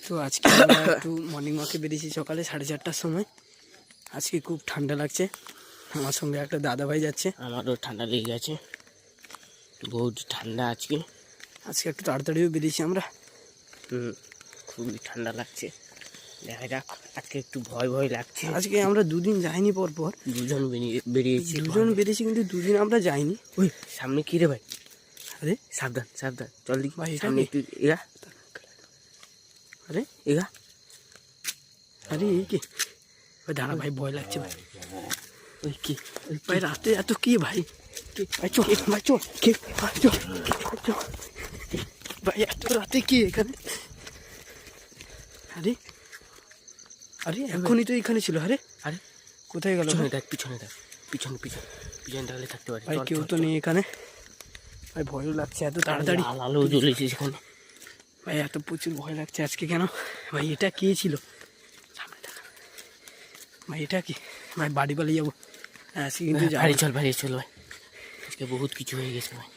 তো আজকে আমরা একটু মর্নিং ওয়াকে বেরিয়েছি সকালে 4:30টার সময়। আজকে খুব ঠান্ডা লাগছে। আমার সঙ্গে একটা দাদা ভাই যাচ্ছে। আমারও ঠান্ডা লেগে গেছে, বহুত ঠান্ডা আজকে। আজকে একটু তাড়াতাড়িও বেরিয়েছি আমরা। খুবই ঠান্ডা লাগছে। দেখা যাক, আজকে একটু ভয় ভয় লাগছে। আজকে আমরা দুদিন যাইনি পর পর, দুজন বেরিয়েছি। বেরিয়েছি কিন্তু দুদিন আমরা যাইনি। ওই সামনে কি রে ভাই? আরে সাবধান সাবধান, চল দেখি ভাই, এটা সামনে কি? একটু এগা। আরে এগা। আরে এই কি ভাই? দাঁড়া ভাই, ভয় লাগছে ভাই। ওই কি ভাই রাতে এত কি ভাই? ভাই চল ভাই, চল কে ভাই, চল চল ভাই, এত রাতে কি এখানে? আরে আরে এখনই তো এখানে ছিল। আরে আরে কোথায় গেল? পিছনে দেখ, পিছনে দেখ, পিছনে পিছনে পিছনে তাহলে থাকতে পারে। ভাই কেউ তো নেই এখানে। ভাই ভয়ও লাগছে এত তাড়াতাড়ি। আলো জ্বলেছে সেখানে। ভাই এত প্রচুর ভয় লাগছে আজকে কেন ভাই? এটা কে ছিল? সামনে দেখা ভাই, এটা কি ভাই? বাড়ি পালিয়ে যাবো আজকে কিন্তু। বাড়ি চল, বাড়ি চল ভাই, আজকে বহুত কিছু হয়ে গেছে ভাই।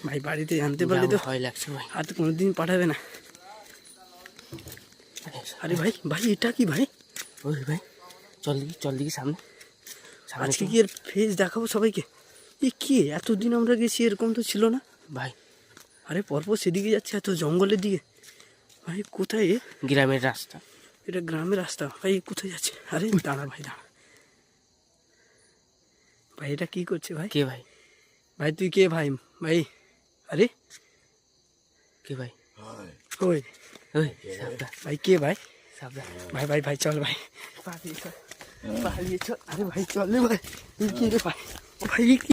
ভাই বাড়িতে জানতে পারলে তো ভয় লাগছে ভাই। আর তো কোনোদিন পাঠাবে না। আরে ভাই ভাই, এটা কি ভাই? ওই ভাই চল দেখি, চল দেখি সামনে। আজকে কি এর ফেস দেখাবো সবাইকে? এ কি? এতদিন আমরা গেছি এরকম তো ছিল না ভাই। আরে পরপর সেদিকে যাচ্ছে, এত জঙ্গলের দিকে। ভাই কোথায় এ? গ্রামের রাস্তা। এটা গ্রামের রাস্তা ভাই, কোথায় যাচ্ছে? আরে দাঁড়া ভাই, দাঁড়া ভাই, এটা কি করছে ভাই? কে ভাই? ভাই তুই কে ভাই? ভাই আরে কে ভাই? ওই ওই সাবধান ভাই, কে ভাই? সাবধান। ভাই ভাই ভাই, চল ভাই, পালিয়ে চল, পালিয়ে চল। আরে ভাই চল রে ভাই, এই কি রে ভাই? ভাই কি?